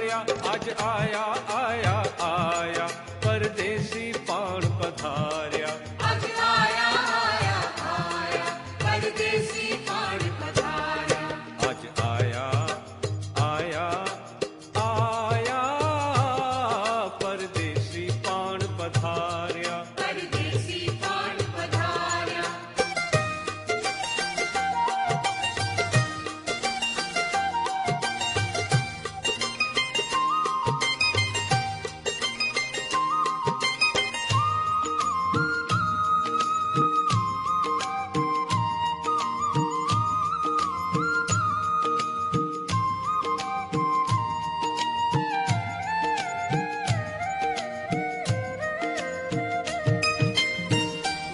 पधारिया। आज आया आया आया परदेसी पाण पधारिया। आज आया आया आया परदेसी पाण पधारिया। आज आया आया आया परदेसी पाण पधारिया। परदेसी पाण पधारिया।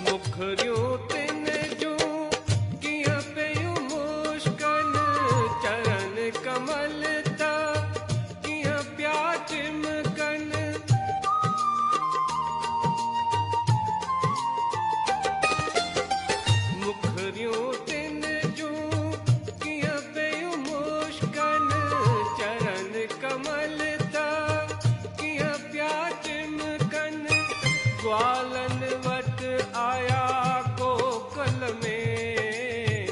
मुखरियों तिन जो किया पेयूं मुश्किल चरण कमल ता किया प्या चिमकन। मुखरियों तिन जो किया पेयूं मुश्किल चरण कमल ता किया प्या चिमकन। ग्वालन वट आया कोकल में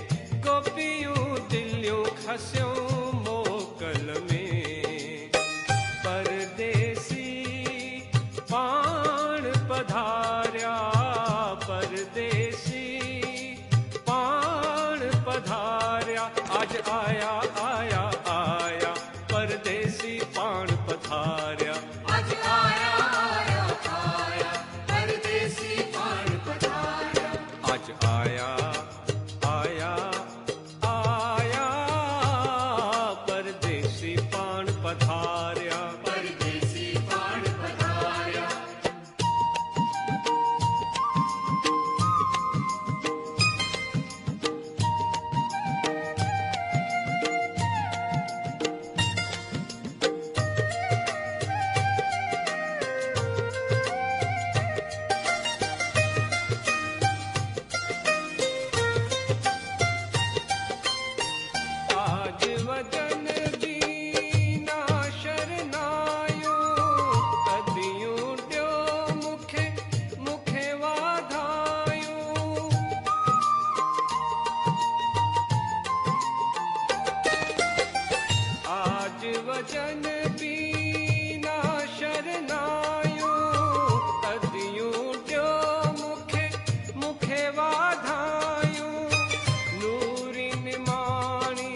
गोपियूं दिलियूं खसियूं मोकल में। परदेसी पाण पधारिया। परदेसी पाण पधारिया। आज आया आया आया परदेसी पाण पधारिया। आज आया आया आया परदेसी पाण पधारिया। आज आया आया आया परदेसी पाण पधारिया। परदेसी पाण पधारिया। आज वजन बीना शरनायो कदियूं ॾियो मुखे मुखे वाधायूं। आज वजन बीना शरनायो कदियूं ॾियो मुखे मुखे वाधायूं। नूरिन माणी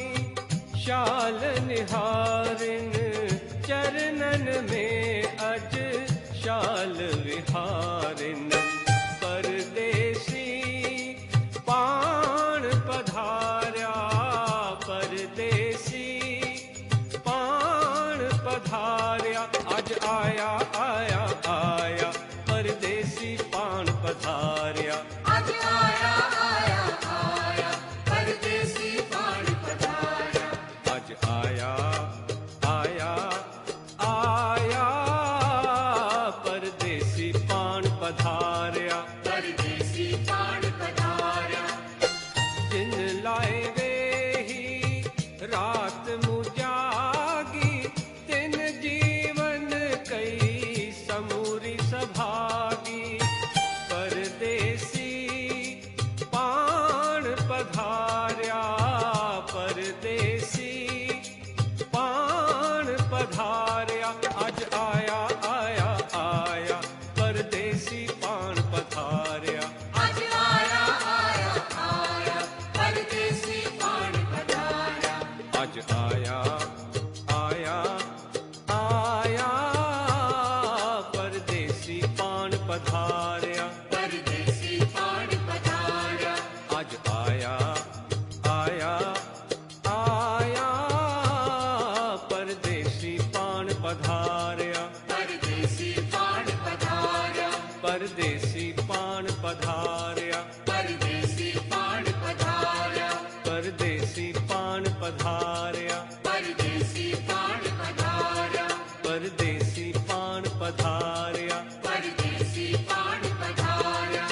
शाल निहारिन चरणन में अज शाल विहारिन। परदेसी पाण पधारिया। परदेसी पाण पधारिया। आज आया आया आया परदेसी पाण पधारिया। आज आया आया आया परदेसी पाण पधारिया। आज आया आया आया परदेसी पाण पधारिया। परदेसी पाण पधारिया। दिन लाए वेही रात मुजागी तिन जीवन कई समूरी सभागी। परदेसी पाण पधारिया। परदेसी पाण पधारिया। आज आया आया आया परदेसी पाण पधारिया। आज आया आया आया परदेसी पाण पधारिया। आज आया आया आया परदेसी पाण पधारिया। परदेसी पाण पधारिया। आज आया आया आया परदेसी पाण पधारिया। परदेसी पाण पधारिया। परदेसी पाण पधारिया। परदेसी पाण पधारिया। परदेसी पाण पधारिया। परदेसी पाण पधारिया। परदेसी पाण पधारिया। परदेसी पाण पधारिया।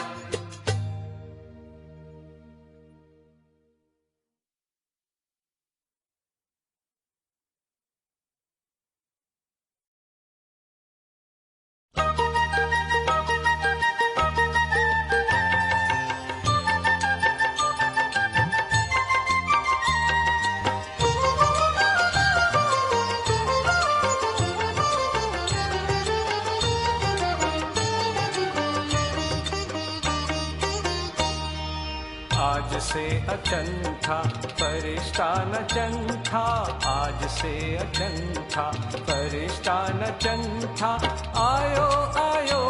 आज से अचंथा फरिश्ता न चंथा, आज से अचंथा फरिश्ता न चंथा, आयो आयो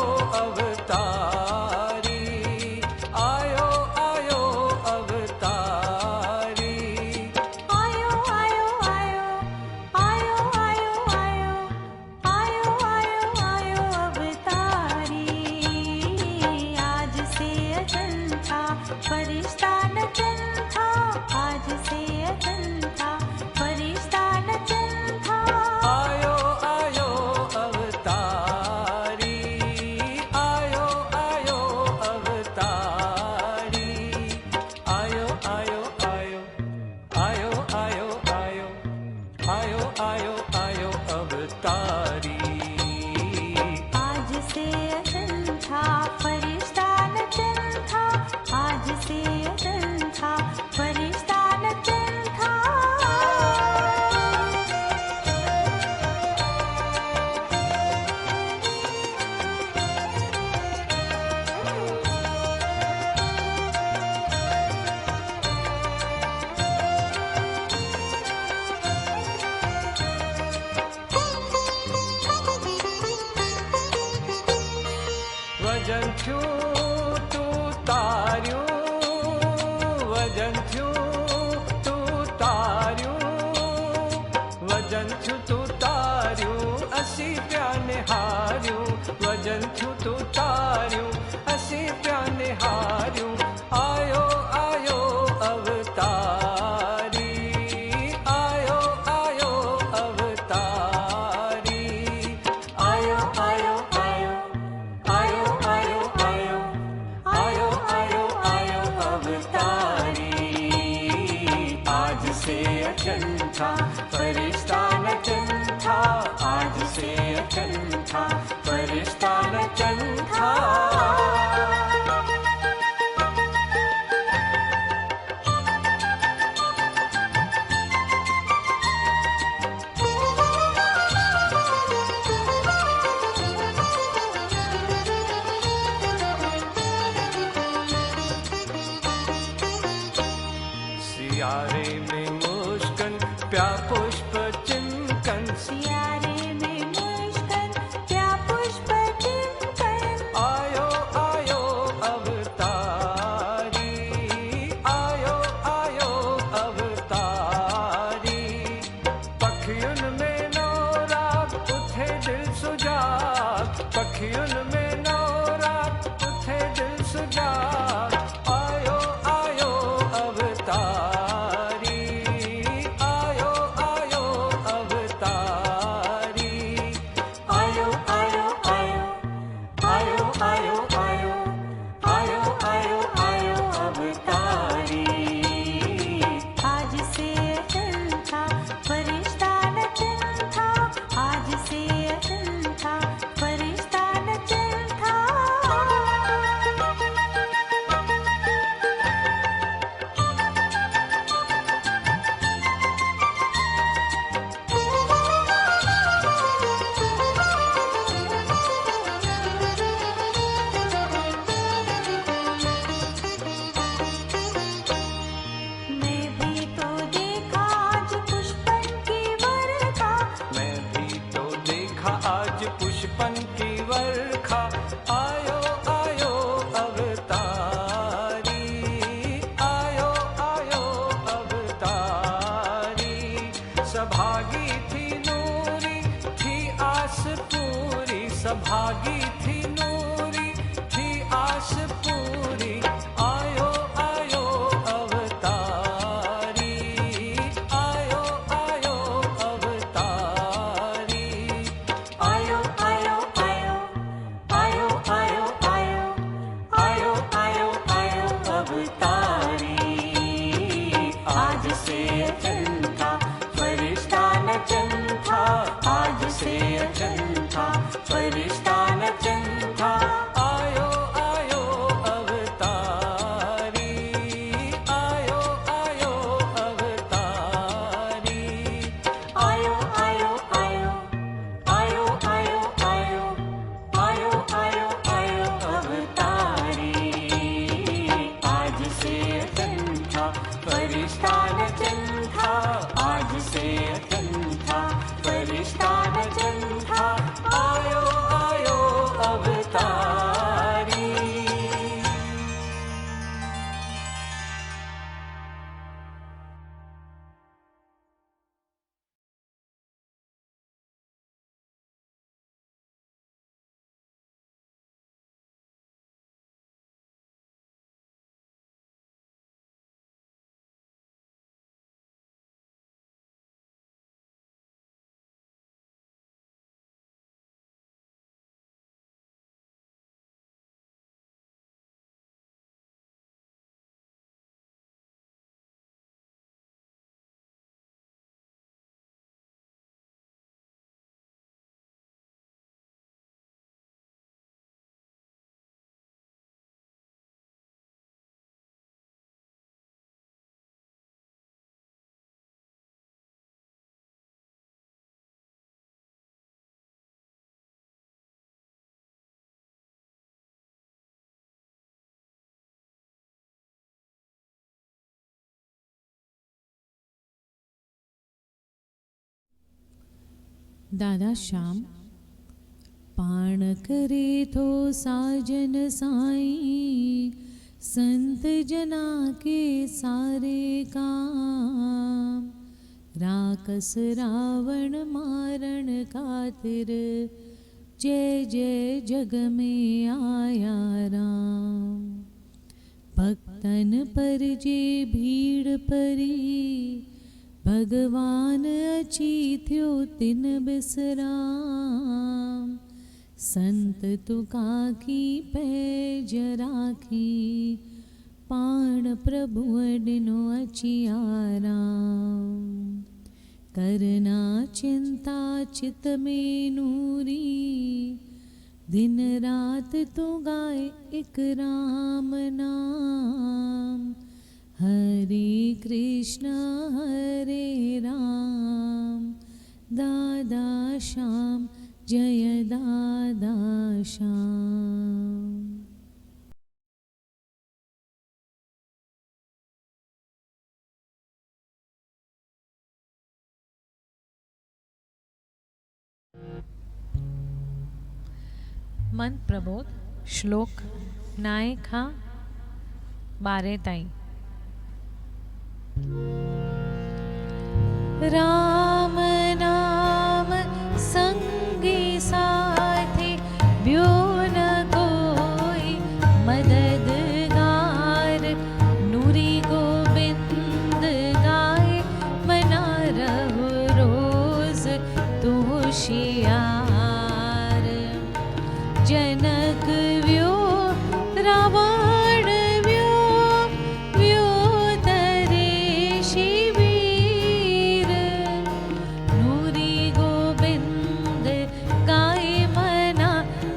अवतारी, आयो आयो अवतारी, आयो आयो आयो आयो आयो आयो आयो आयो आयो अवतारी। आज से अचंथा फरिश्ता न चंथा, आज से अचंथा फरिश्ता न चंथा, आयो आयो अवतारी, आयो आयो अवतारी, आयो आयो आयो आयो आयो आयो आयो आयो आयो अवतारी। आज से अचंथा फरिश्ता न चंथा, आज से अचंथा फरिश्ता न चंथा। वजन थ्यूं तू तारियूं, वजन थ्यूं तू तारियूं, वजन थ्यूं तू तारियूं, असी पिया निहारियूं, वजन थ्यूं तू तारियूं, असी पिया निहारियूं, आयो आयो अवतारी, आयो आयो अवतारी, आयो आयो आयो आयो आयो आयो आयो आयो आयो अवतारी। आज से अचंथा फरिश्ता न चंथा, आज से अचंथा फरिश्ता न चंथा। सियारे में मुस्कन प्या पुष्प चिमकन, सियारे में मुश्किल क्या पुष्प चिंतन, आयो आयो अवतारी, आयो आयो अवतारी, पखियुन में नौराग उठे दिल सुजाग, पखियुन में नौराग उठे दिल सुजाग, आयो आयो अवतारी, आयो आयो अवतारी, आयो आयो आयो आयो आयो आयो आयो आयो आयो अवतारी। आज से अचंथा फरिश्ता न चंथा, आज से अचंथा फरिश्ता न चंथा। मैं भी तो देखा आज पुष्पन की वर्षा, मैं भी तो देखा आज पुष्पन की वर्षा, आयो आयो अवतारी, आयो आयो अवतारी, सभागी थी नूरी थी आस पूरी, सभागी थी नूरी थी आस पूरी, आयो आयो अवतारी, आयो आयो अवतारी, आयो आयो आयो आयो आयो आयो आयो आयो आयो अवतारी। आज से अचंथा फरिश्ता न चंथा, आज से अचंथा फरिश्ता न चंथा। दादा श्याम पाण करे थो साजन साईं, संत जना के सारे काम। राकस रावण मारण खातिर, जय जय जग में आया राम। भक्तन पर जे भीड़ परी, भगवान अची थियो तिन बिसराम। संत तुका की पैज राखी, पाण प्रभु डिनो अची आराम। करना चिंता चित में नूरी, दिन रात तू गाए एक राम नाम। हरे कृष्ण हरे राम, दादा श्याम जय दादा श्याम। मन प्रबोध श्लोक 9 खां 12 ताईं। राम नाम संगी साथी, ब्यो न कोई मददगार। नूरी गोबिंद गाए, मना रहो रोज तू होशियार। जनक व्यो रावण व्यो, व्यो तरे शिवीर। नूरी गोबिंद गाए मना,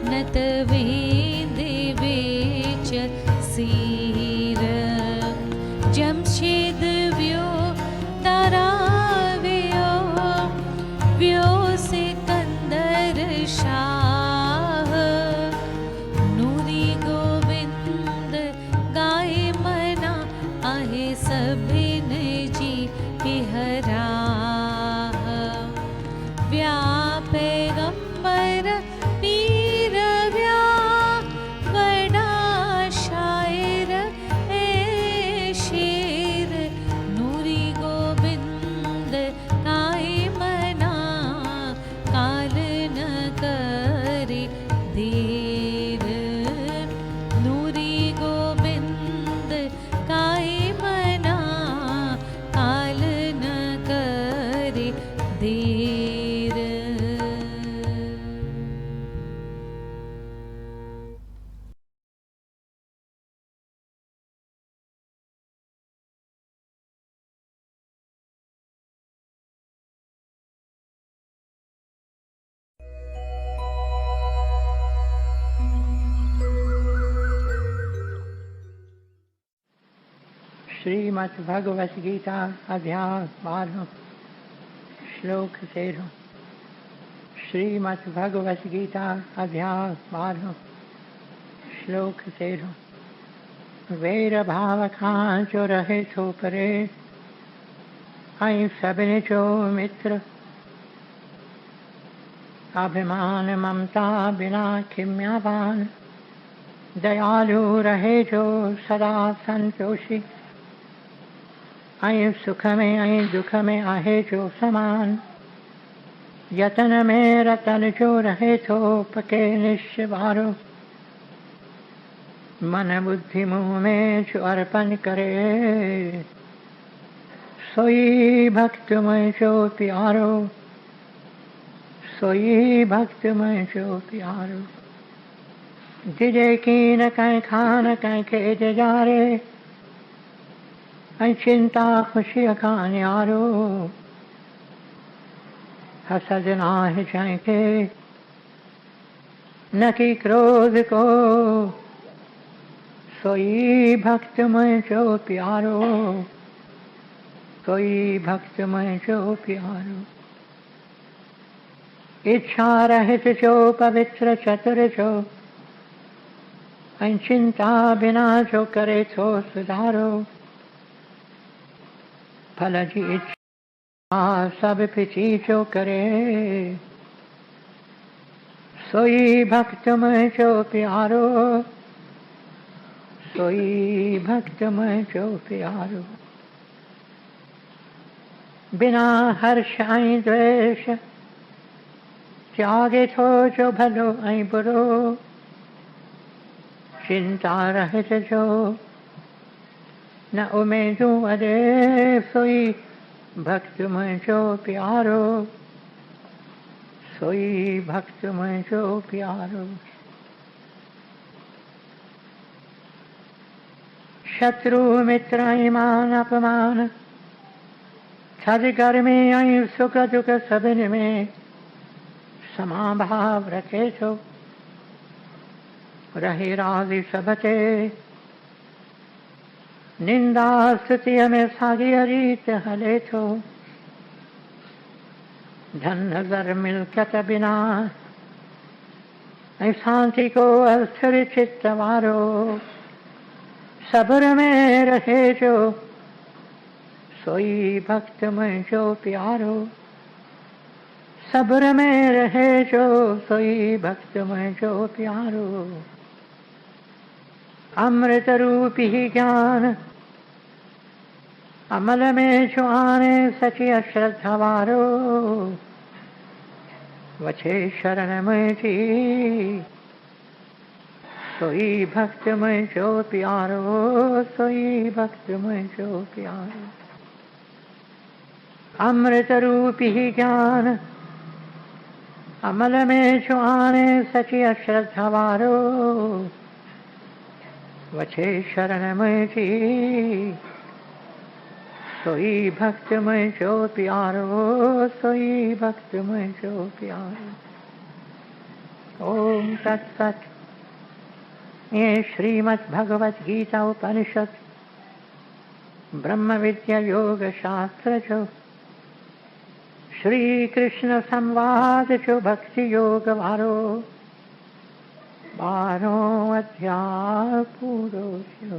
नत वेंदे बेच सीर। जमशेद व्यो तारा व्यो, व्यो सिकंदर शाह। नूरी गोबिंद गाए मना, आहे सभिन जी पिहरा। व्या पैगंबर पीर व्या, वडा शायर ए शेर। नूरी गोबिंद गाए मना, काल न करे देर। नूरी गोबिंद गाए मना, काल न करे देर। श्रीमद् भगवत गीता अध्याय 12 श्लोक 13। श्रीमद् भगवत गीता अध्याय 12 श्लोक 13। वैर भाव खां जो रहे थो परे, ऐं सभिनी जो मित्र। अभिमान ममता बिना खिम्यावान, दयालु रहे जो सदा संतोषी। ऐं सुख में ऐं दुख में आहे जो समान, यतन में रतन जो रहे थो पके निश्चवारो। मन बुद्धि मुँह में जो अर्पण करे, सोई भक्त में जो प्यारो। सोई भक्त में जो प्यारो। जिजे की न कहीं खान कहीं खेत जारे, ऐं चिंता खुशी खां न्यारो। हसद नाहि जंहिंखे न की क्रोध को, सोई भक्त मुंहिंजो प्यारो। सोई भक्त मुंहिंजो प्यारो। इच्छा रहित जो पवित्र चतुर जो, ऐं चिंता बिना जो करे थो सुधारो। फल जी इच्छा सब पिछी जो करे, सोई भक्त में जो प्यारो, सोई भक्त में जो प्यारो। बिना हर्ष ऐं द्वेष त्यागे थो जो भलो ऐं बुरो। चिंता रहित जो न उमेदूं अॾे, सोई भक्त मुंहिंजो प्यारो, सोई भक्त मुंहिंजो प्यारो। शत्रु मित्र ऐं मान अपमान, थधि गर्मी ऐं सुख दुख सभिनी में समाभाव रखे थो। रही राज़ी सभ ते, निंदा स्तुतीअ में साॻीअ रीत हले थो। धन ज़र मिल्कियत बिना ऐं शांति को अस्थिर चित्त वारो, सब्र में रहे जो सोई भक्त मुंहिंजो प्यारो। सब्र में रहे जो सोई भक्त मुंहिंजो प्यारो। अमृत रूपी ज्ञान अमल में जो आने सची श्रद्धा वारो, वछे शरण मुंहिंजी सोई भक्त मुंहिंजो प्यारो, सोई भक्त मुंहिंजो प्यारो। अमृत रूपी ज्ञान अमल में जो आने सची श्रद्धा वारो, वछे शरण मुंहिंजी सोई भक्त मुंहिंजो प्यारो, सोई भक्त मुंहिंजो प्यारो। ओम तत्सत। ये श्रीमद् भगवद गीता उपनिषद ब्रह्म विद्या योग शास्त्र जो श्री कृष्ण संवाद जो भक्ति योग वारो 12 अध्याय पूरो थियो।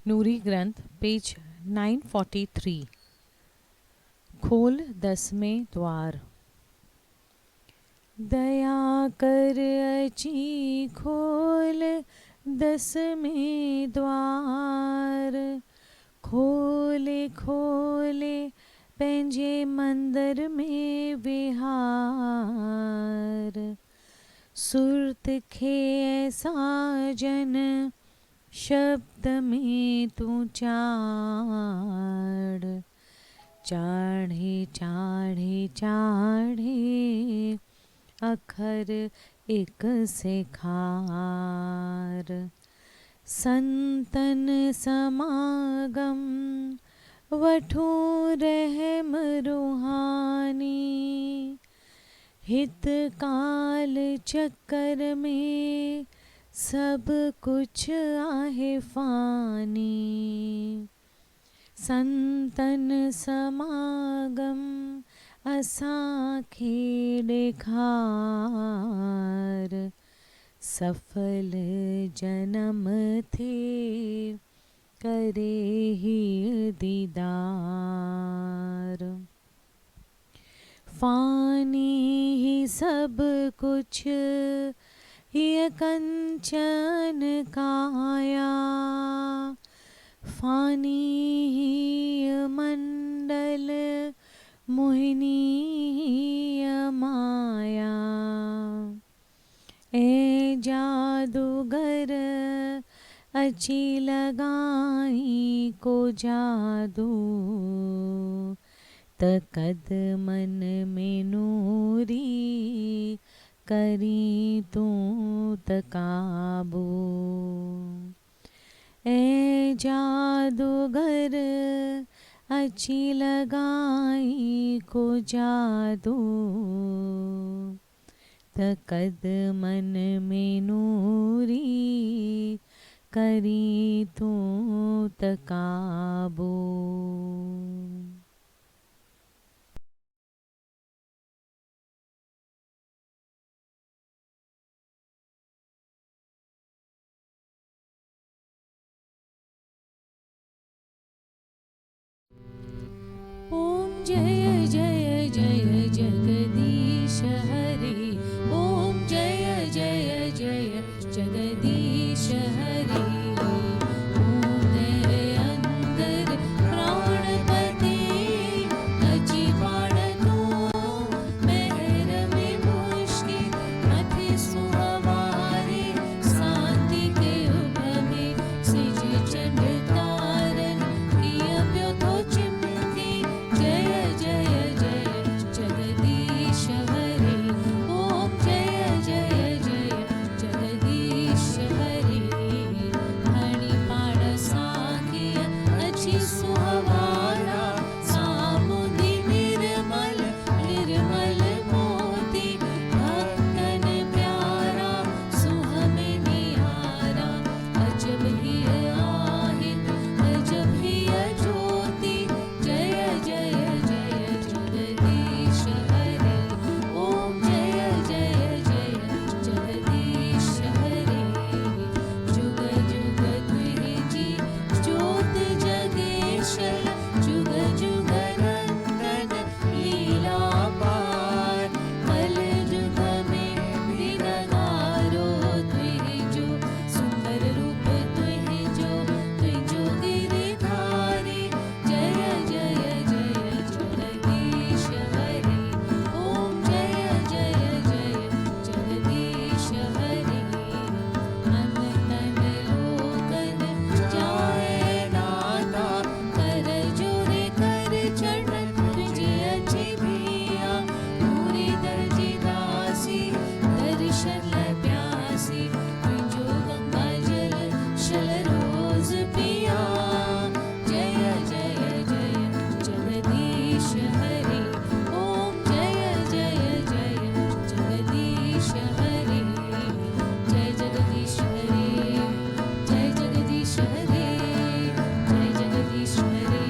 नूरी ग्रंथ पेज 943। खोल 10वें द्वार। दया कर अची खोल 10वें द्वार। खोले खोले पंहिंजे मंदिर में विहार। सुरत खे साजन शब्द में तू चाड़। चाढ़े चाढ़े चाढ़े अखर एक से खार। संतन समागम वठो रहम रूहानी। हित काल चक्कर में सब कुछ आहे फानी। संतन समागम असांखे ॾेखार। सफल जन्म थे करे ही दीदार। फानी ही सब कुछ ये कंचन काया। फानी ही मंडल मोहिनी माया। ए जादूगर अची लगाई को जादू। त कदमन में नूरी करी तूं त काबू। ए जादूगर अची लगाई को जादू। त कदमन में नूरी करी तूं त काबू। जय जय जय जगदीश हरे ओम जय जय जय जगदीश हरे ओम तेरे अंदर प्राणपति अजी बाण तू मेहर में मुश्किल अति सुहवारे शांति के उभमे सिज चंड तारन किया प्यो तो चिमती जय जय जय जगदीश हरे ओम जय जय जय जगदीश हरे हरि पाड़ सागिय अच्छी सुहवारा सामुदी निर्मल निर्मल मोती भक्तन प्यारा सुहमे निहारा अजब ही आहित अजब ही ज्योति जय जय जय जगदीश हरे ओम जय जय जय जगदीश हरे जुग जुग तुझी ज्योत जगेश्वर जुग जुग नंदन लीला पार कल जुग में दिनगारो तुझो सुंदर रूप तुझो गिरिधारी जय जय जय जगदीश हरे ओम जय जय जय जगदीश हरे अन तन लोकन जाए नाता कर जोरे कर चरण तुझे अच्छी भिया पूरी दर्जी दासी दर्शन प्यासी तुझो गंगा जल शल रोज पिया जय जय जय जगदीश हरे ओम जय जय जय जगदीश हरे जय जगदीश हरे जय जगदीश हरे जय जगदीश हरे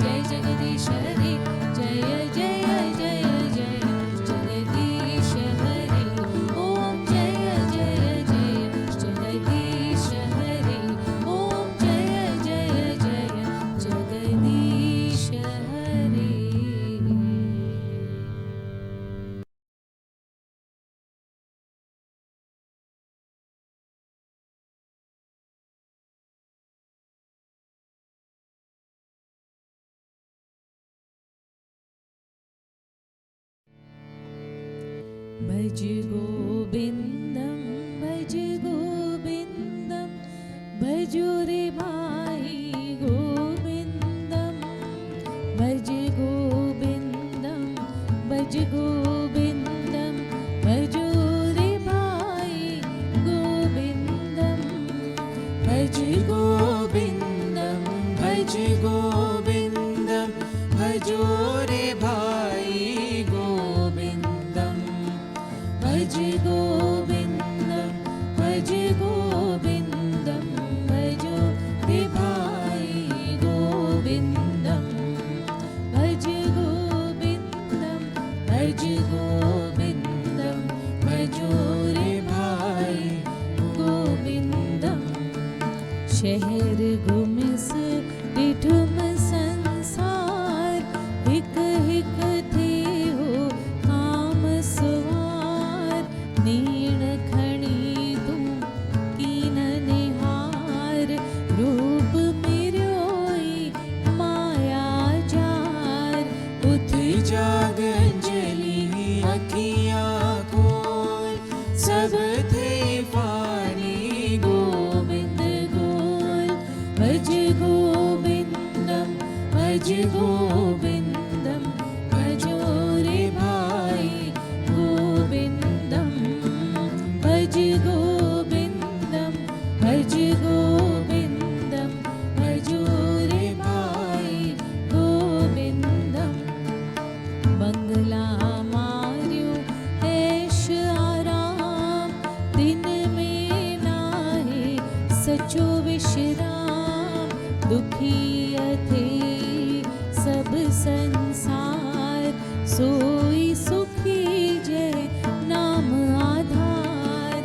जय जगदीश हरे जय जय जय जय जगदीश हरे ओम जय जय जय जगदीश हरे ओम जय जय जय जगदीश हरे भज गोविंदम भजो रे भाई गोविंदम भज गोविंदम भजो रे भाई गोविंदम भज गोविंदम भजो रे भाई गोविंदम भज गोविंदम भजो रे भाई गोविंदम भज गोविंदम भजो रे भाई गोविंदम शहर गुमिस डिठुम संसार हिक हिक थे हो काम सवार नीण खणी तुम कीन निहार रूप मिर्योई माया जार उठ जाग अंजलि अखियाँ खोल सब थे फानी गोविंद गोल भज गोविंदम भजो रे भाई गोविंदम भज गोविंदम भजो रे भाई गोविंदम बंगला मार्यो ऐश आराम दिन में नाहे सचो विश्राम दुखी थे सब संसार सोई सुखी जय नाम आधार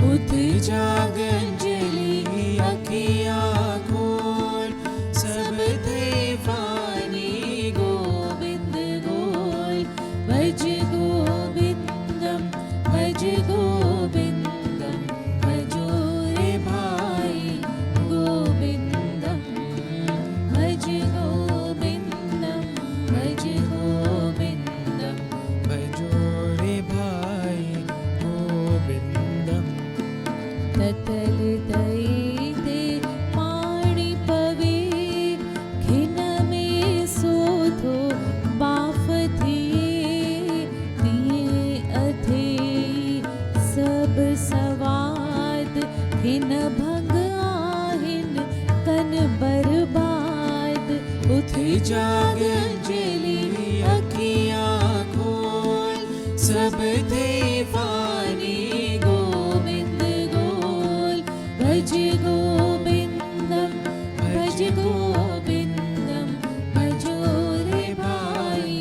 उठ जाग अंजलि अखियाँ खोल सब थे फानी गोविंद जीवन बर्बाद उठ जाग अंजलि अखियाँ खोल सब थे फानी गोविंद गोल भज गोविंदम भजो रे भाई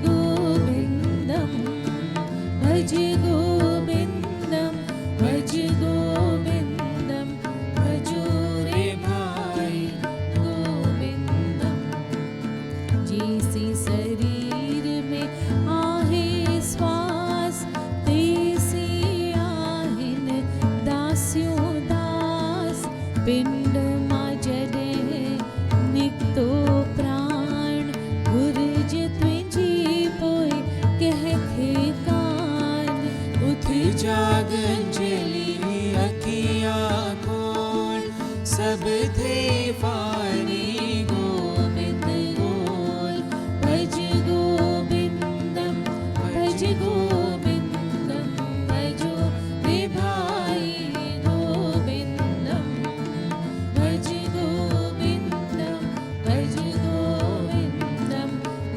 गोविंदम भज गोविंदम भजो रे भाई गोविंदम जैसे शरीर में आहे श्वास तैसे आहिन दास्यों दास पिंड मा जडे निकतो प्राण गुरज तुझी पोए कह थे कान उठ जाग अंजलि अखियाँ खोल सब थे फानी गोविंद गोल भज गोविंदम भजो रे भाई गोविंदम भज गोविंदम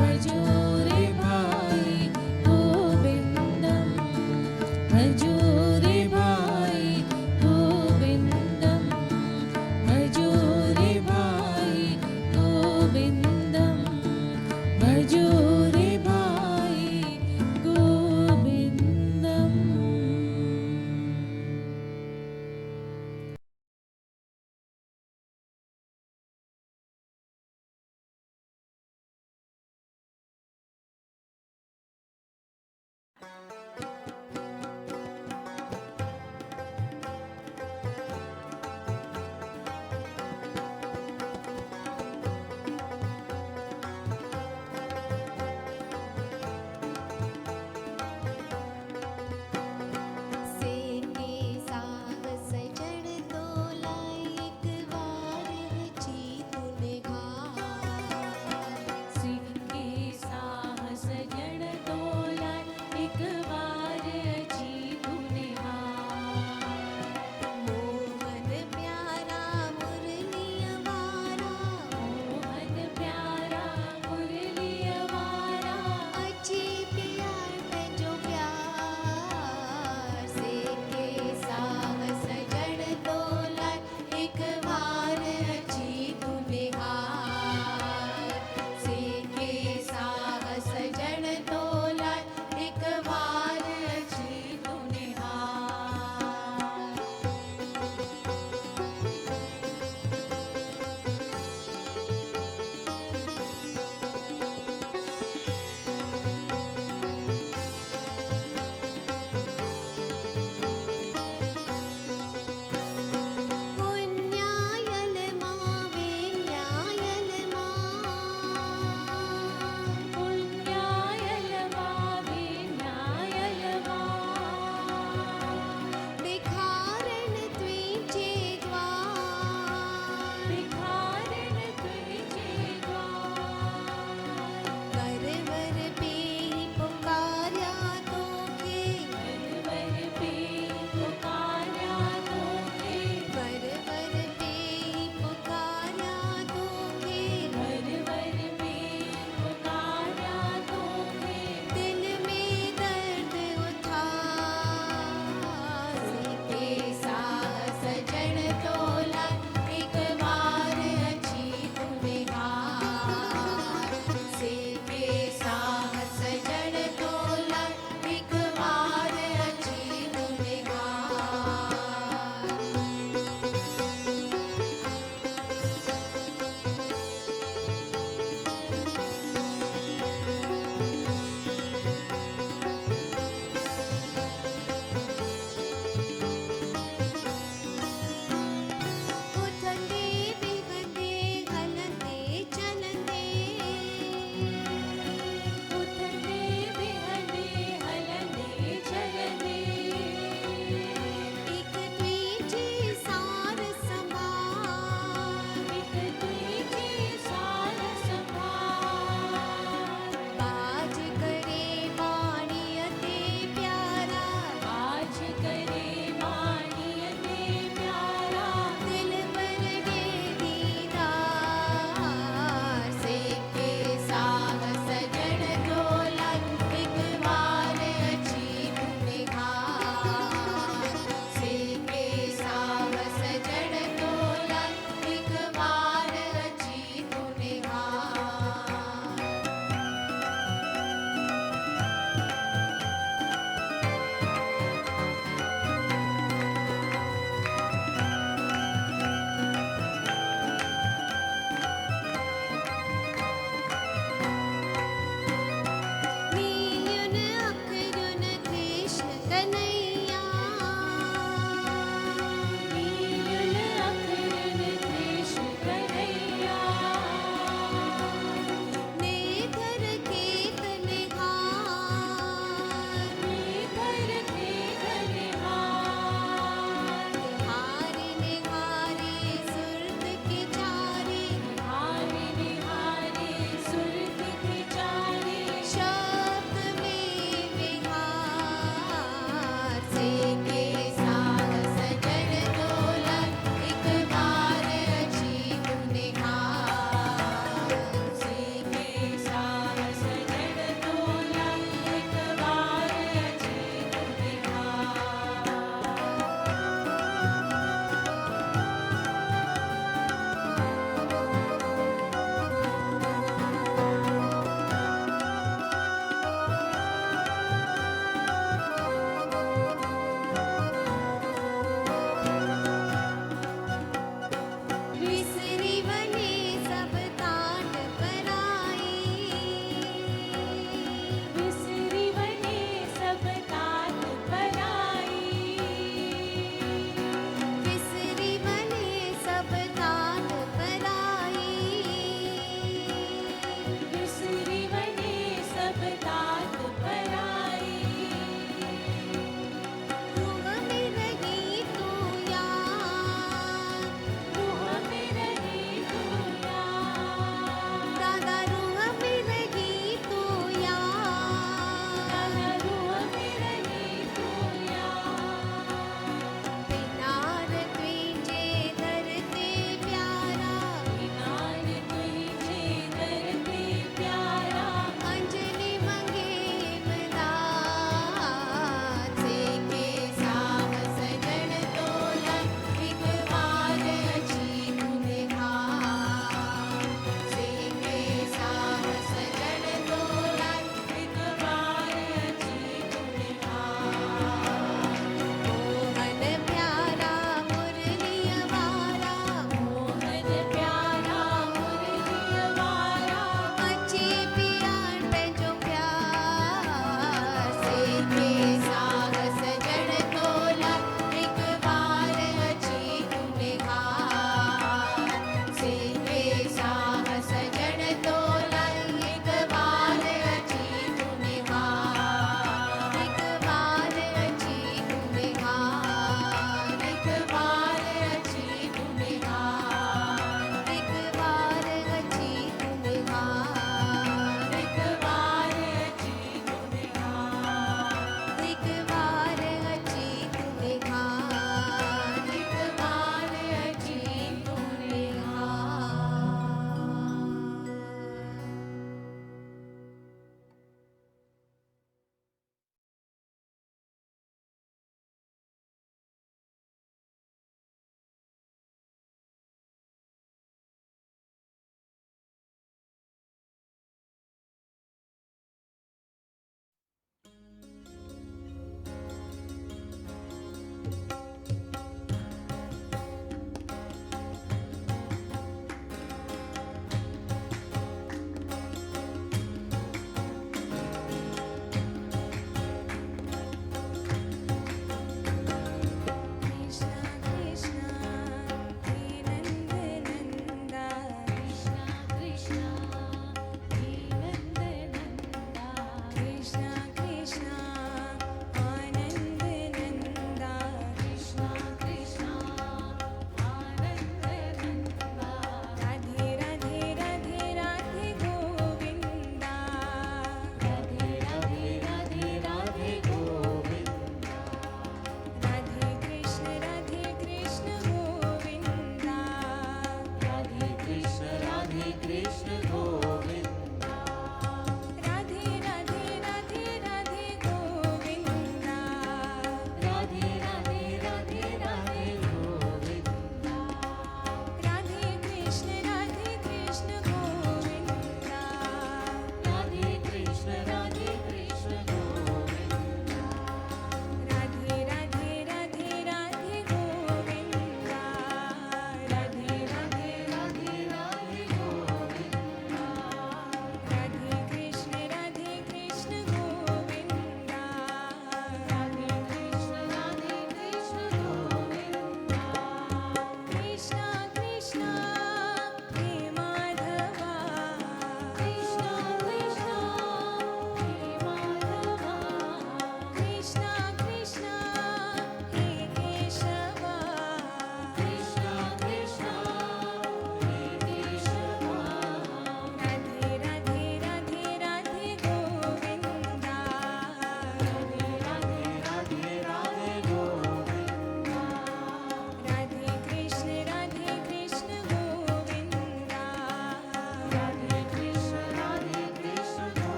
भजो रे भाई गोविंदम भजो रे भाई गोविंदम भजो रे भाई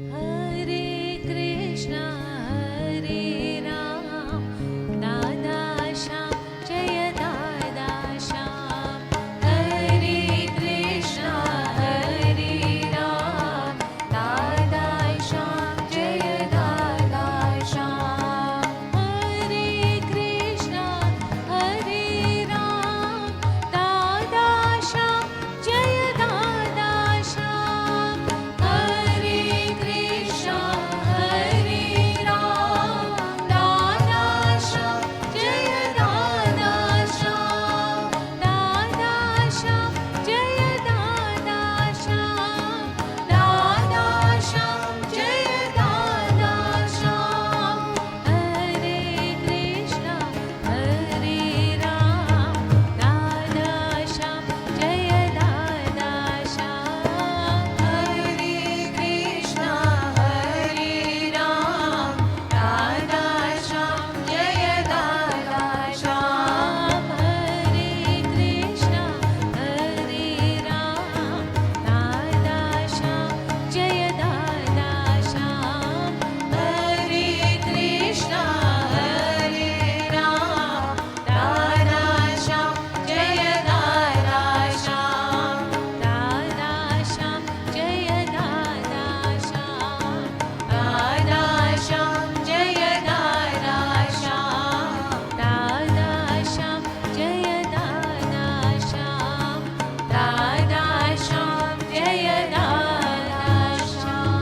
Hare Krishna, Hare Ram, Dada Shyam, Jaya Dada Shyam. Hare Krishna, Hare Ram, Dada Shyam, Jaya Dada Shyam. Hare Krishna, Hare Ram, Dada Shyam, Jaya Dada Shyam. Hare Krishna, Hare Ram, Dada Shyam, Jaya Dada Shyam. Dada Shyam, Jaya Dada Shyam. Dada Shyam, Jaya Dada Shyam. Hare Krishna, Hare Ram, Dada Shyam, Jaya Dada Shyam. Hare Krishna, Hare Ram, Dada Shyam, Jaya Dada Shyam. Hare Krishna, Hare Ram, Dada Shyam, Jaya Dada Shyam. Hare Krishna, Hare Ram, Dada Shyam, Jaya Dada Shyam. Dada Shyam, Jaya Dada Shyam. Dada Shyam, Jaya Dada Shyam. Dada Shyam, Jaya Dada Shyam. Dada Shyam, Jaya Dada Shyam.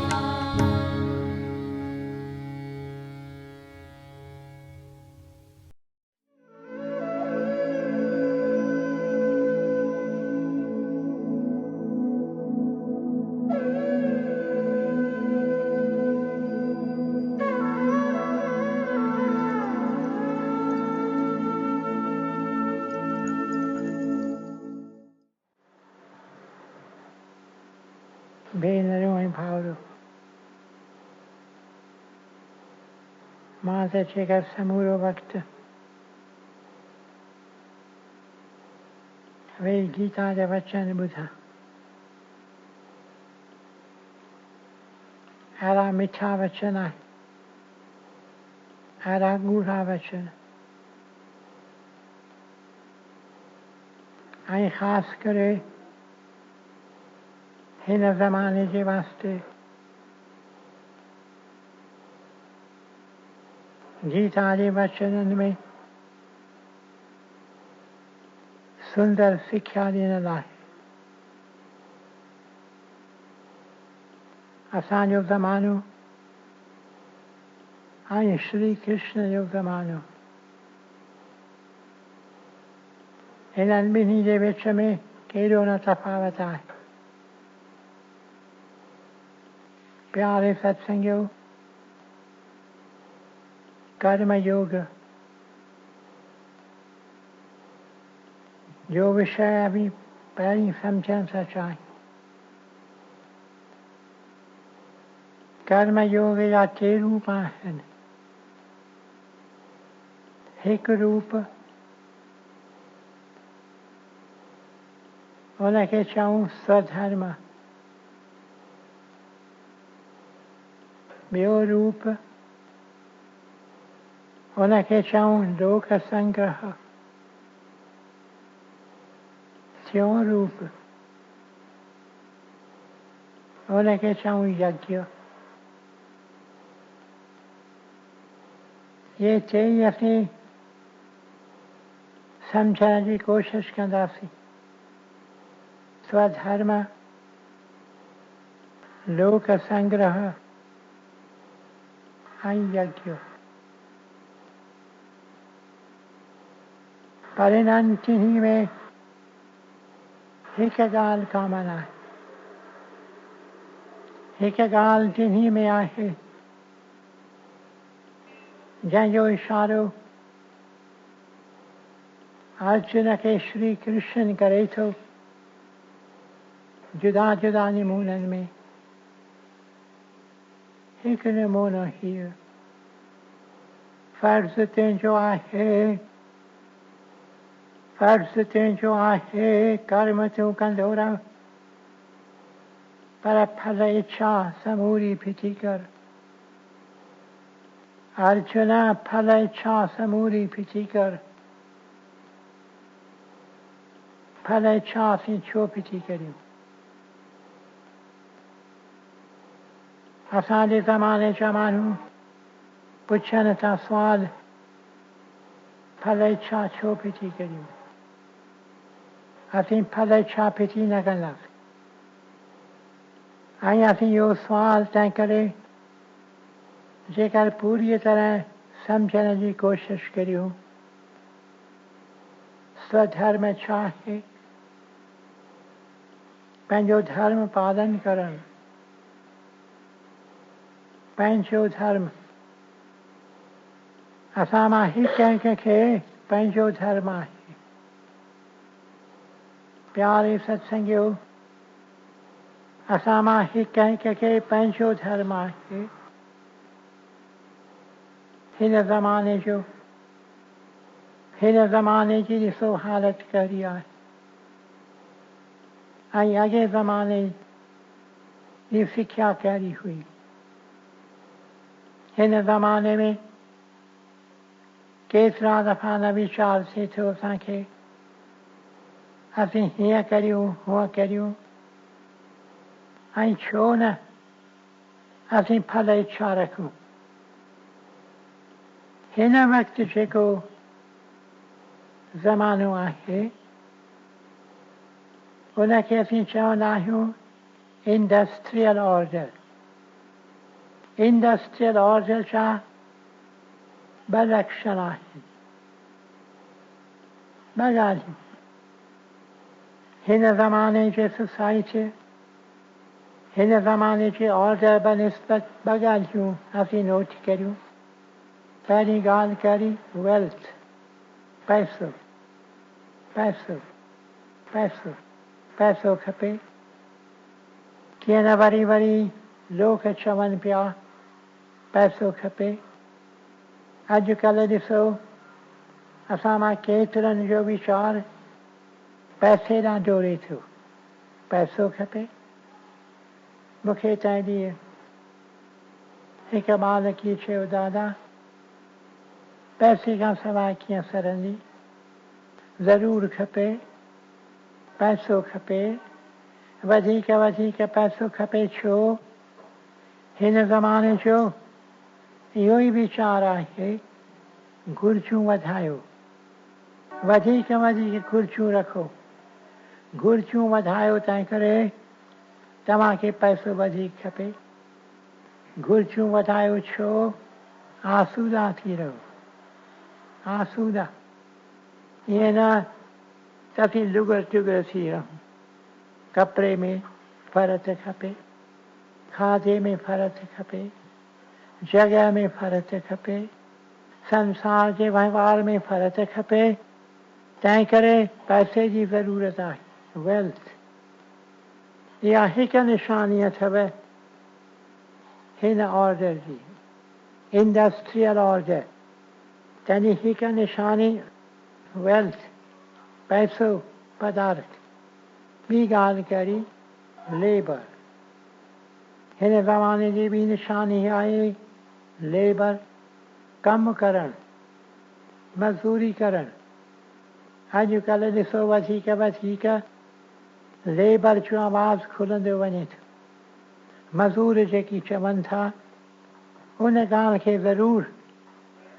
भेनरों ऐं भाउरो मां त जेका समूरो वक़्तु वेही गीता जा वचन ॿुधा अहिड़ा मिठा वचन आहिनि अहिड़ा ॻूढ़ा वचन ऐं ख़ासि करे हिन ज़माने जे वास्ते गीता जे वचननि में सुंदर सिख्या ॾिनल आहे असांजो ज़मानो ऐं श्री कृष्ण जो ज़मानो हिननि ॿिन्ही जे विच में केॾो न तफ़ावत आहे प्यारे सत्संगियो कर्म योग जो विषय अभी पहिरीं सम्झण था चाहिनि कर्म योग जा टे रूप आहिनि हिकु रूप उनखे चऊं स्वधर्म ॿियो रूप उनखे चऊं लोक संग्रह। टियों रूप उनखे चऊं यज्ञ। ये चई असीं सम्झण जी कोशिश कंदासीं। स्वधर्म, लोक संग्रह ऐं यज्ञ। पर इन्हनि टिनी में हिकु ॻाल्हि कॉमन आहे। हिकु ॻाल्हि टिनी में आहे जंहिंजो इशारो अर्जुन खे श्री कृष्ण करे थो जुदा जुदा नमूननि में। हिकु नमूनो हीअ फर्ज़ तुंहिंजो आहे, फर्ज़ तुंहिंजो आहे कर्म तूं कंदो रह, पर फल इच्छा समूरी फिटी कर। अर्जुन फल इच्छा समूरी फिटी कर। फल इच्छा असीं छो फिटी करियूं? असांजे ज़माने जा माण्हू पुछनि था सुवाल, फल इच्छा छो फिटी करियूं? असीं फल इच्छा फिटी न कंदासीं। ऐं असीं इहो सुवाल तंहिं करे जेकर पूरी तरह सम्झण जी कोशिश करियूं स्वधर्म छा आहे, पंहिंजो धर्म पालन करणु। पंहिंजो धर्म असां मां हिकु कंहिं खे पंहिंजो धर्म आहे। प्यारे सत्संगियो, असां मां हिकु कंहिं खे पंहिंजो धर्म आहे। हिन ज़माने जी ॾिसो हालत कहिड़ी आहे ऐं अॻे ज़माने जी सिख्या कहिड़ी हुई। हिन ज़माने में केतिरा दफ़ा न वीचार थिए थो असांखे असीं हीअं करियूं हूअं करियूं, ऐं छो न असीं फल इच्छा रखूं। हिन वक़्तु जेको ज़मानो आहे उनखे असीं चवंदा आहियूं इंडस्ट्रियल ऑर्डर। इंडस्ट्रियल ऑर्डर जा ॿ लक्षण आहिनि, ॿ ॻाल्हियूं। हिन ज़माने जे सोसाइटी, हिन ज़माने जे ऑर्डर बनिस्बत ॿ ॻाल्हियूं असीं नोट करियूं। पहिरीं ॻाल्हि करी वेल्थ, पैसो, पैसो, पैसो, पैसो खपे। कीअं न वरी वरी लोग चवनि पिया पैसो खपे। अॼुकल्ह ॾिसो असां मां केतिरनि जो वीचार पैसे ॾांहुं दौड़े थो। पैसो खपे। मूंखे तंहिं ॾींहुं हिकु बालकी चयो, दादा पैसे खां सवाइ कीअं सरंदी? ज़रूरु खपे, पैसो खपे, वधीक वधीक पैसो खपे। छो? हिन ज़माने जो इहो ई वीचार आहे, घुर्जूं वधायो, वधीक वधीक घुर्जूं रखो। घुर्जूं वधायो तंहिं करे तव्हांखे पैसो वधीक खपे। घुर्जूं वधायो छो? आसूदा थी रहो, आसूदा। ईअं न त असीं लुगर टुगर थी रहूं। कपिड़े में फ़र्क़ु खपे, खाधे में फ़र्क़ु खपे, जॻह में फ़र्क़ु खपे, संसार जे वहिंवार में फ़र्क़ु खपे। तंहिं करे पैसे जी ज़रूरत आहे, वेल्थ। इहा हिकु निशानी अथव हिन ऑर्डर जी, इंडस्ट्रियल ऑर्डर। तंहिंजी हिकु निशानी वेल्थ, पैसो, पदार्थ। ॿी ॻाल्हि करी लेबर। हिन ज़माने जी ॿी निशानी आहे लेबर, कमु करणु, मज़दूरी करणु। अॼुकल्ह ॾिसो वधीक वधीक लेबर जो आवाज़ खुलंदो वञे थो। मज़दूर जेकी चवनि था उन ॻाल्हि खे ज़रूरु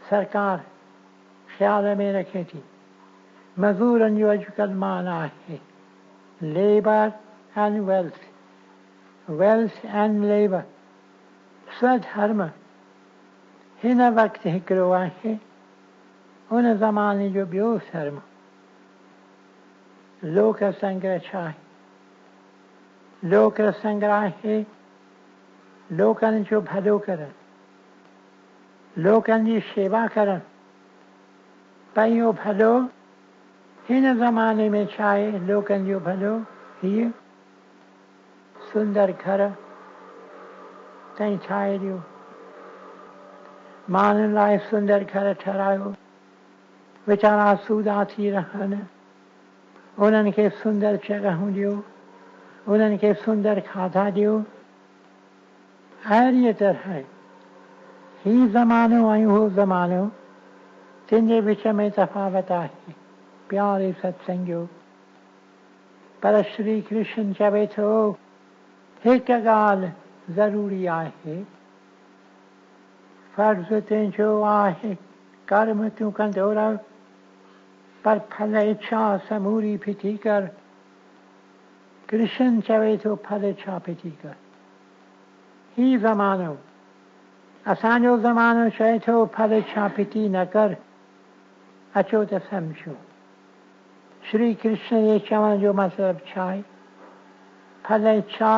सरकार ख़्याल में रखे थी। मज़दूरनि जो अॼुकल्ह मान आहे labour and wealth, wealth and labour. स्वधर्म हिन वक़्तु हिकिड़ो आहे, उन ज़माने जो ॿियो धर्म लोक संग्रह छा आहे? लोक संग्रह आहे लोकनि जो भलो करणु, लोकनि जी शेवा करणु। पर इहो भलो हिन ज़माने में छा आहे? लोकनि जो भलो हीअ सुंदर घर ताईं ठाहे ॾियो, माण्हुनि लाइ सुंदर घर ठारायो, वीचारा सूदा थी रहनि, उन्हनि खे सुंदर जॻहूं ॾियो, उन्हनि खे सुंदर खाधा ॾियो। अहिड़ीअ तरह ही ज़मानो ऐं उहो ज़मानो, तिन जे विच में तफ़ावत आहे प्यारे सत्संगियो। पर श्री कृष्ण चवे थो हिकु ॻाल्हि ज़रूरी आहे, फर्ज़ तुंहिंजो आहे कर्म तूं कंदो रह, पर फल इच्छा समूरी फिटी कर। कृष्ण चवे थो फल इच्छा फिटी कर। ही ज़मानो, असांजो ज़मानो चए थो फल इच्छा फिटी न कर। अचो त सम्झो श्री कृष्ण जे चवण जो मतिलबु छा आहे? फल इच्छा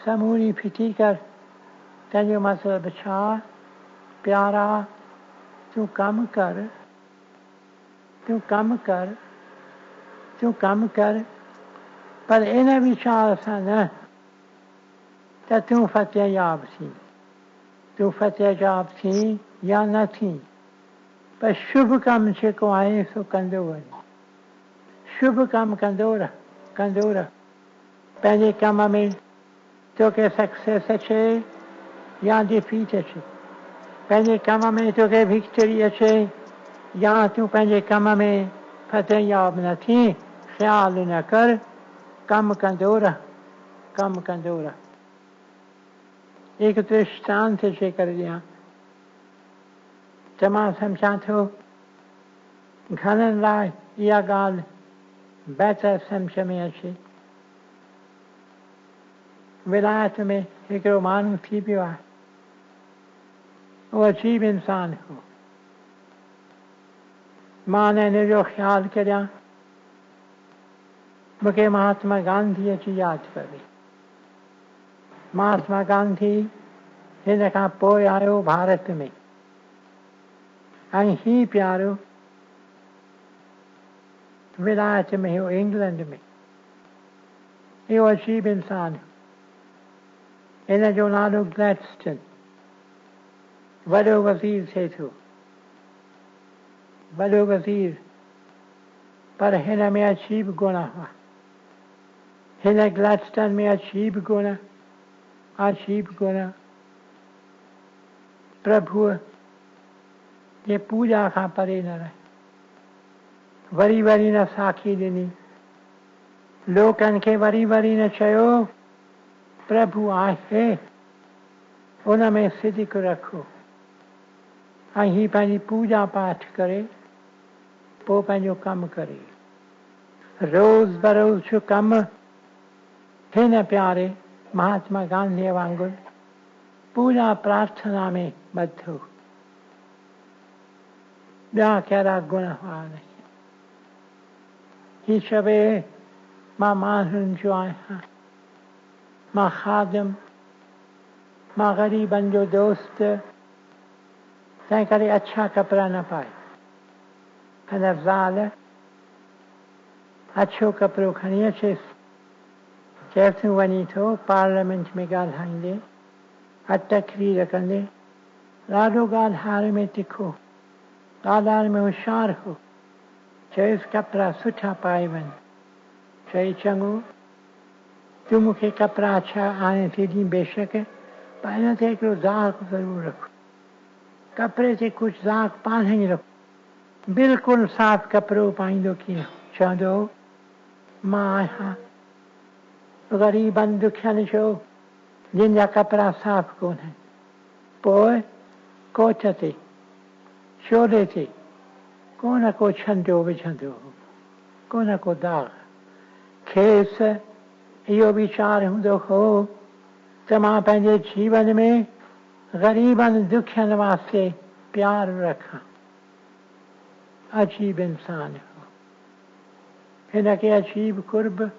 समूरी फिटी कर, तंहिंजो मतिलबु छा? प्यारा तूं कमु कर, तूं कमु कर, तूं कमु कर, पर इन वीचार सां न त तूं फतेहयाब थी, तूं फतेहयाब थी या न थी, पर शुभ कमु जेको आहे सो कंदो वञ। शुभ कमु कंदो रह, कंदो रह। पंहिंजे कम में तोखे सक्सेस अचे या डिफीट अचे, पंहिंजे कम में तोखे विक्ट्री अचे या तूं पंहिंजे कम में फतेहयाब न थी, ख़्याल न कर, कमु कंदो रह, कमु कंदो रह। हिकु दृष्टांत जेकर ॾियां त मां सम्झां थो घणनि लाइ इहा ॻाल्हि बहितर सम्झ में अचे। विलायत में हिकिड़ो माण्हू थी पियो आहे, उहो अजीब इंसान हो। मां हिन जो ख़्यालु करियां, मूंखे महात्मा गांधीअ जी यादि पवे। महात्मा गांधी हिन खां पोइ आयो भारत में, ऐं ही प्यारो विलायत में हो, इंग्लैंड में। इहो अजीब इंसान हो, हिन जो नालो ग्लैडस्टन, वॾो वज़ीर थिए थो, वॾो वज़ीर। पर हिन में अजीब गुण हुआ, हिन ग्लैडस्टन में अजीब गुण, अजीब गुण। प्रभुअ जे पूॼा खां परे न रहे। वरी वरी न साखी ॾिनी, लोकनि खे वरी वरी न चयो प्रभु आहे, उन में सिदिक रखो, ऐं ही पंहिंजी पूॼा पाठ करे पोइ पंहिंजो कमु करे। रोज़ बरोज़ जो कमु हिन प्यारे महात्मा गांधीअ वांगुरु पूॼा प्रार्थना में ॿधो। ॿिया कहिड़ा गुण हुआ नहीं। ही चवे मां माण्हुनि जो आहियां, मां ख़ादिम, मां ग़रीबनि जो दोस्त, तंहिं करे अच्छा कपिड़ा न पाए। हिन ज़ाल अछो कपिड़ो खणी अचेसि, चए तूं वञी थो पार्लियामेंट में ॻाल्हाईंदे, अटकरी कंदे, ॾाढो ॻाल्हाइण में तिखो, ॻाल्हाइण में होशियारु हो। चयुसि कपिड़ा सुठा पाए वञ। चई चङो, तूं मूंखे कपिड़ा अच्छा आणे थी ॾीं बेशक, पहले तो एक दाग जरूर रखो, कपड़े से कुछ दाग पाने ही रखो, बिल्कुल साफ कपड़ों पाइंदो की चंदो माँ गरीबन दुखियन छो जिनका कपड़ा साफ कोन है, पोए कोच ते शोधे ते कोन को छंदो विझंदो, कोन को दाग खेस इहो वीचार हूंदो हो त मां पंहिंजे जीवन में गरीबन दुखियन वास्ते प्यार रखां। अजीब इंसान हो, हिनखे अजीब कुर्ब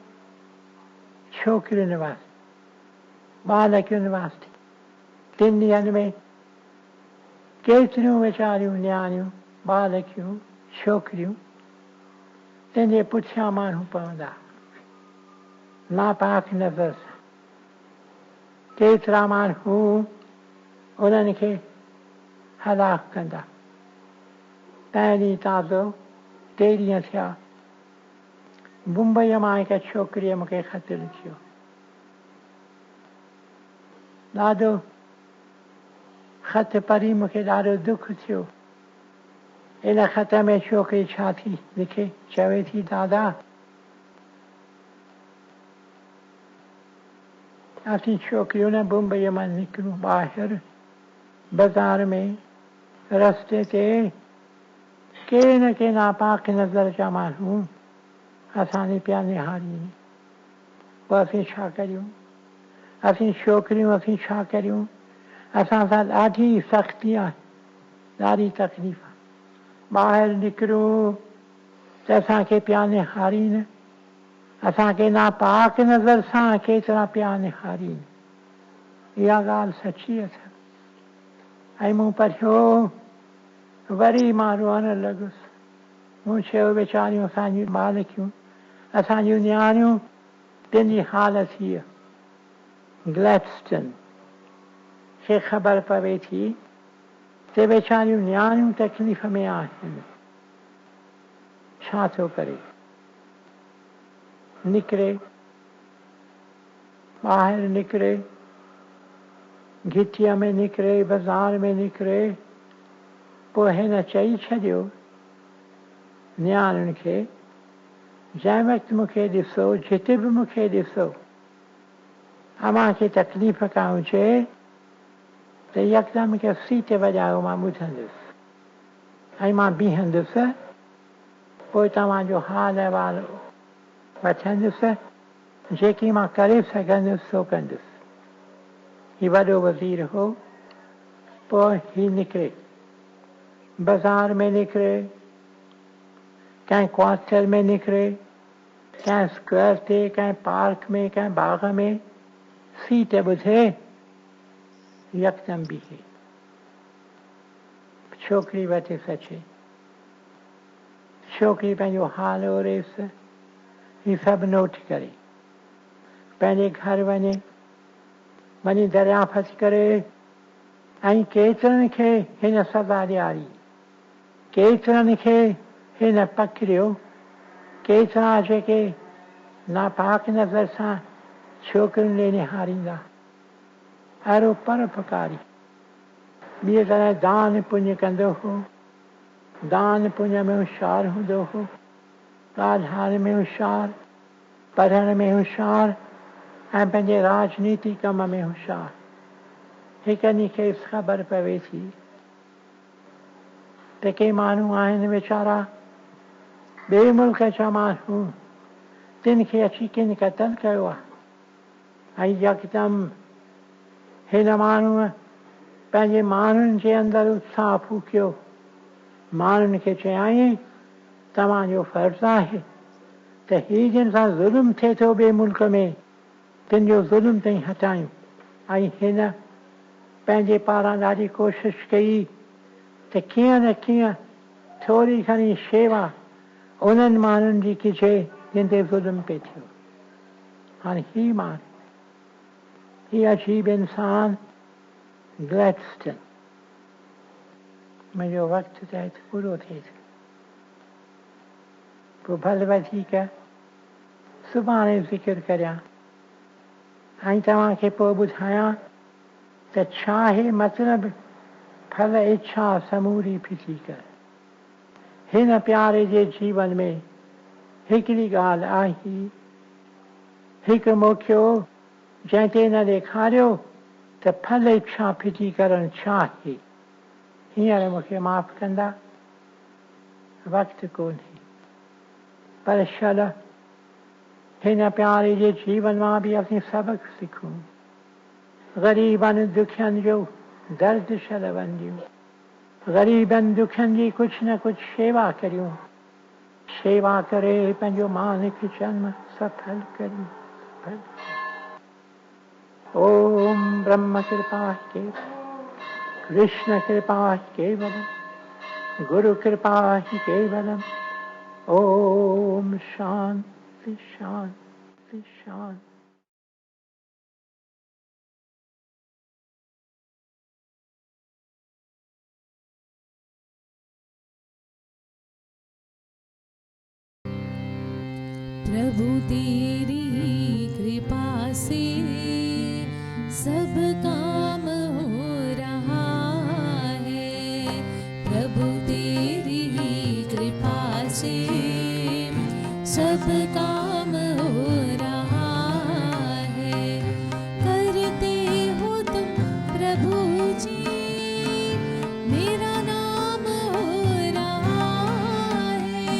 छोकिरियुनि वास्ते, बालकियुनि वास्ते, टिनि ॾींहंनि में केतिरियूं वीचारियूं न्याणियूं, बालकियूं, छोकिरियूं तंहिंजे पुठियां माण्हू पवंदा नापाक नज़र सां। केतिरा माण्हू उन्हनि खे हलाक कंदा। तंहिं ॾींहुं ताज़ो 3 ॾींहं थिया, मुंबईअ मां हिकु छोकिरीअ मूंखे ख़त लिखियो, ॾाढो ख़त पढ़ी मूंखे ॾाढो दुख थियो। इन ख़त में छोकिरी छा थी लिखे, चवे थी दादा असीं छोकिरियूं न मुंबईअ मां निकिरूं ॿाहिरि बाज़ार में रस्ते ते के न के नापाक नज़र जा माण्हू असांजे पिया निहारीनि, पोइ असीं छा करियूं, असीं छोकिरियूं असीं छा करियूं, असां सां ॾाढी सख़्ती आहे, ॾाढी तकलीफ़ आहे। ॿाहिरि निकिरूं त असांखे पिया निहारीनि, असांखे नापाक नज़र सां केतिरा पिया निहारीनि। इहा ॻाल्हि सची अथव। ऐं मूं पढ़ियो, वरी मां रोअणु लॻुसि। मूं चयो वीचारियूं असांजियूं बालकियूं, असांजियूं न्याणियूं, तिन जी हालत हीअ। ग्लैडस्टन खे ख़बर पवे थी त वीचारियूं न्याणियूं तकलीफ़ में आहिनि, छा थो करे, निकिरे ॿाहिरि निकिरे, घिटीअ में निकिरे, बाज़ार में निकिरे, पोइ हिन चई छॾियो न्याणियुनि खे जंहिं वक़्तु मूंखे ॾिसो, जिते बि मूंखे ॾिसो, अव्हांखे तकलीफ़ का हुजे त यकदमि मूंखे सीट वॼायो, मां ॿुधंदुसि ऐं मां बीहंदुसि, पोइ तव्हांजो हाल अहिवाल वठंदुसि, जेकी मां करे सघंदुसि सो कंदुसि। हीउ वॾो वज़ीर हो। पोइ हीउ निकिरे, बाज़ार में निकिरे, कंहिं क्वार्टर में निकिरे, कंहिं स्क्वायर ते, कंहिं पार्क में, कंहिं बाग में, सीट ॿुधे, यकदमि बीहे, छोकिरी वटि अचे, छोकिरी पंहिंजो हाल ओरेसि, हीउ सभु नोट करे पंहिंजे घर वञे, वञी दरियाफ़त करे, ऐं केतिरनि खे हिन सज़ा ॾियारी, केतिरनि खे हिन पकड़ियो, केतिरा जेके नापाक नज़र सां छोकिरियुनि ॾे निहारींदा, अहिड़ो परोपकारी। ॿिए तरह दान पुञ कंदो हो, दान पुञ में होशियारु हूंदो हो, ॻाल्हाइण में होशियारु, पढ़ण में होशियारु ऐं पंहिंजे राजनीति कम में होशियारु। हिकु ॾींहुं खेसि ख़बर पवे थी त के माण्हू आहिनि वीचारा ॿिए मुल्क जा माण्हू, तिन खे अची किन क़तल कयो आहे। ऐं यकदमि हिन माण्हूअ पंहिंजे माण्हुनि जे अंदरि उत्साह फूकियो, माण्हुनि खे चयाईं तव्हांजो फर्ज़ु आहे त हीउ जिन सां ज़ुल्म थिए थो ॿिए मुल्क में, तिन जो ज़ुल्म ताईं हटायूं। ऐं हिन पंहिंजे पारां ॾाढी कोशिशि कई त कीअं न कीअं थोरी घणी शेवा उन्हनि माण्हुनि जी कजे जिन ते ज़ुल्म पिए थियो। हाणे हीउ माण्हू, हीउ अजीब इंसान ग्लैडस्टन। मुंहिंजो वक़्तु त हिते पूरो थिए थो, पोइ भले वधीक सुभाणे ज़िक्र करियां ऐं तव्हांखे पोइ ॿुधायां तो चाहे मतलब फल इच्छा समूरी फिसी कर। हिन प्यारे जे जीवन में हिकिड़ी ॻाल्हि आई, हिकु मोकियो जंहिं ते न ॾेखारियो त फल इच्छा फिटी करणु चाहे। हींअर मूंखे माफ़ कंदा, वक़्तु कोन्हे, पर छल हिन प्यारे जे जीवन मां बि असीं सबक सिखूं। ग़रीबनि दुखियनि जो दर्द छल वंदियूं, ग़रीबनि दुखियनि जी कुझु न कुझु शेवा करियूं, शेवा करे पंहिंजो मालिक जन्म सफल करियूं। ओम ब्रह्म कृपा के, कृष्ण कृपा केवलम, गुरु कृपा ही केवलम। ओम शांति शांति शांति। प्रभु तेरी कृपा से सब काम हो रहा है। प्रभु तेरी कृपा से सब काम हो रहा है। करते हो तुम प्रभु जी, मेरा नाम हो रहा है।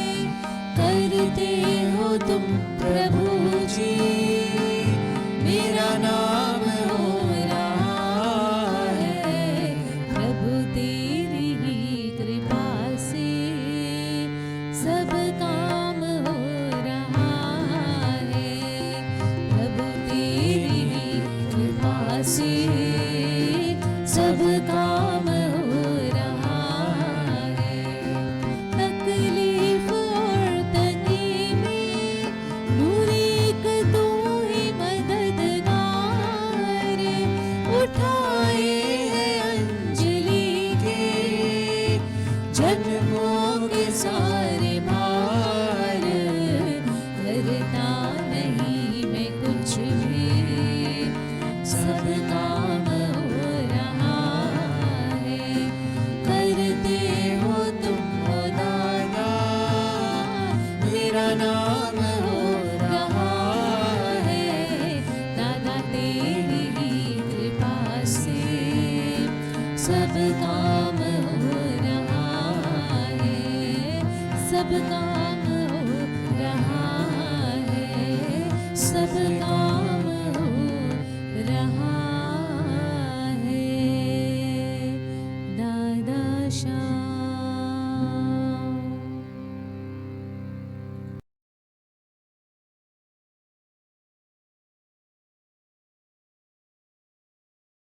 करते हो तुम प्रभु जी, मेरा नाम हो रहा है। प्रभु तेरी ही कृपा से सब काम हो रहा है। प्रभु तेरी ही कृपा से सब काम हो रहा है। तकलीफ और तंगी में नूर एक तू ही मददगार। उठाए हैं अंजलि के जन्मों के सारे भार। करता नहीं मैं कुछ भी, सब काम हो रहा है। करते हो तुम हो दादा, मेरा नाम हो रहा है। दादा तेरी ही कृपा से सब काम हो रहा है। सब काम हो रहा है। सब काम हो रहा है। दादा श्याम